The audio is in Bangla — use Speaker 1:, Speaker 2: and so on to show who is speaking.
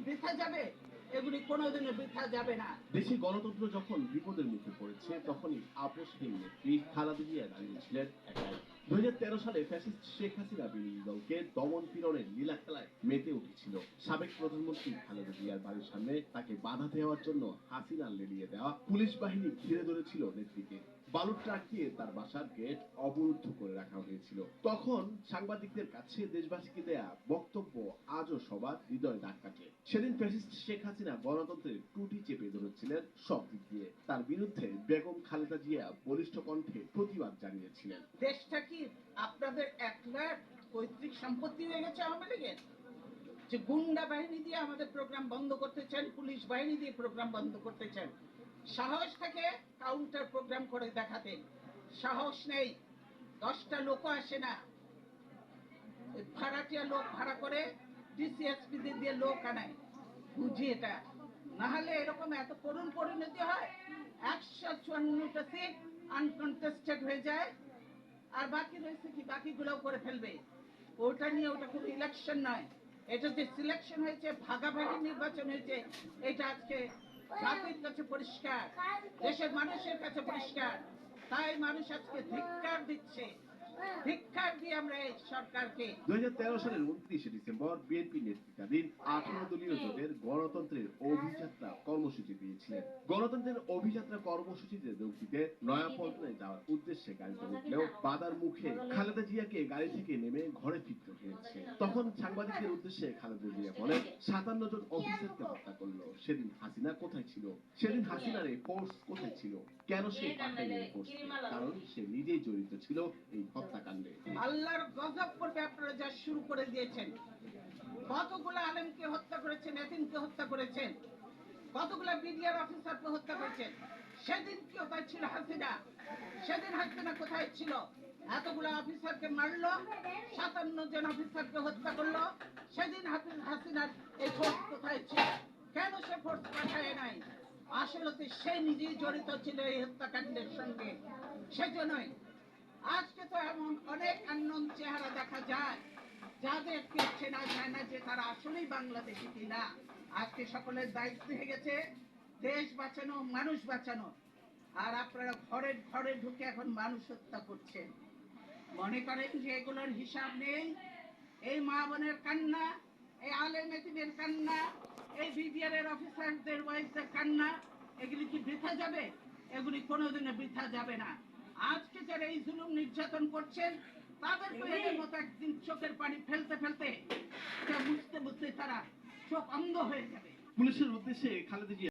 Speaker 1: বৃথা যাবে? এগুলি কোনোদিনও বৃথা যাবে না।
Speaker 2: দেশে গণতন্ত্র যখন বিপদের মুখে পড়েছে তখনই আপোষহীন নেত্রী খালেদা জিয়া দাঁড়িয়েছিলেন একাই। 2013 সালে ফ্যাসিস্ট শেখ হাসিনা বিরোধী দলকে দমন পীড়নের লীলা খেলায় মেতে উঠেছিল। সাবেক প্রধানমন্ত্রী খালেদা জিয়ার বাড়ির সামনে তাকে বাধা দেওয়ার জন্য হাসিনা লেলিয়ে দেওয়া পুলিশ বাহিনী ঘিরে ধরেছিল নেত্রীকে। বালুর ট্রাক দিয়ে তার বাসার গেট অবরুদ্ধ করে রাখা হয়েছিল। তখন সাংবাদিকদের কাছে দেশবাসীকে দেয়া বক্তব্য আজও সবার হৃদয় দাগ কাটে। সেদিন ফ্যাসিস্ট শেখ হাসিনা গণতন্ত্রের টুটি চেপে ধরেছিলেন সব দিক দিয়ে। তার বিরুদ্ধে বেগম খালেদা জিয়া বলিষ্ঠ কণ্ঠে প্রতিবাদ জানিয়েছিলেন।
Speaker 1: দেশটা কি আপনাদের একলা পৈতৃক সম্পত্তি হয়ে গেছে আওয়ামী লীগের? যে গুন্ডা বাহিনী দিয়ে আমাদের প্রোগ্রাম বন্ধ করতে চান, পুলিশ বাহিনী দিয়ে প্রোগ্রাম বন্ধ করতে চান। সাহস থাকে কাউন্টার প্রোগ্রাম করে দেখাতে, সাহস নেই। 10টা লোক আসে না, ভাড়াটিয়া লোক ভাড়া করে ডিসিএসপি দিয়ে লোক আনায়। বুঝি এটা না হলে এরকম এত করুণ পরিণতি হয়। 154টা সিট আনকনটেস্টেড হয়ে যায়, আর বাকি রয়েছে কি? বাকিগুলোও করে ফেলবে। ওটা নিয়ে ওটা কোনো ইলেকশন নয়, এটা যে সিলেকশন হয়েছে, ভাগাভাগি নির্বাচন হয়েছে, এটা আজকে জাতির কাছে পরিষ্কার, দেশের মানুষের কাছে পরিষ্কার। তাই মানুষ আজকে ধিক্কার দিচ্ছে। ধিক্কার দিয়ে আমরা এই সরকারকে।
Speaker 2: 2013 সালের 29শে ডিসেম্বর বিএনপি নেতৃত্বাধীন 18 দলীয় জোটের গণতন্ত্রের অভিযাত্রা কর্মসূচি দিয়েছিলেন। গণতন্ত্রের অভিযাত্রা কর্মসূচিতে যোগ দিতে নয়াপল্টনে যাওয়ার উদ্দেশ্যে গাড়িতে উঠলেও বাধার মুখে খালেদা জিয়াকে গাড়ি থেকে নেমে ঘরে ফিরতে হয়েছে। তখন সাংবাদিকদের উদ্দেশ্যে খালেদা জিয়া বলেন, 57 জন অফিসারকে হত্যা করলো। সেদিন হাসিনা কোথায় ছিল? সেদিন হাসিনার এই ফোর্স কোথায় ছিল? কেন সে পাঠায়নি এই ফোর্সকে? কারণ সে নিজেই জড়িত ছিল এই হত্যাকাণ্ডে।
Speaker 1: আল্লাহর গজব করবে আপনারা যা শুরু করে দিয়েছেন। কতগুলো আলেমকে হত্যা করেছেন, এতিমকে হত্যা করেছেন, কতগুলো বিডিআর অফিসারকে হত্যা করেছেন। সেদিন কি কোথায় ছিল হাসিনা? সেদিন হাসিনা কোথায় ছিল? এতগুলো অফিসারকে মারলো, 57 জন অফিসারকে হত্যা করলো। সেদিন হাসিনার এই ফোর্স কোথায় ছিল? কেন সে ফোর্স পাঠায় নাই? আসলে তো সে নিজেই জড়িত ছিল এই হত্যাকাণ্ডের সঙ্গে, সেজন্যই আজকে তো এমন অনেক আননোন চেহারা দেখা যায়, যাদেরকে চেনা যায় না যে তারা আসলেই বাংলাদেশি কিনা। আজকে সকলের দায়িত্ব হয়ে গেছে দেশ বাঁচানো, মানুষ বাঁচানো। আর আপনারা ঘরে ঘরে ঢুকে এখন মানুষ হত্যা করছেন। মনে করেন যে এগুলোর হিসাব নেই? এই মা বোনের কান্না, এই আলেম এতিমের কান্না, এই বিডিআর এর অফিসারদের ওয়াইফদের কান্না, এগুলি কি বৃথা যাবে? এগুলি কোনোদিনও বৃথা যাবে না। আজকে যারা এই জুলুম নির্যাতন করছেন, তাদেরকে এদের মতো একদিন চোখের পানি ফেলতে ফেলতে বুঝতে বুঝতে তারা চোখ অন্ধ হয়ে যাবে।
Speaker 2: পুলিশের উদ্দেশ্যে খালেদা জিয়া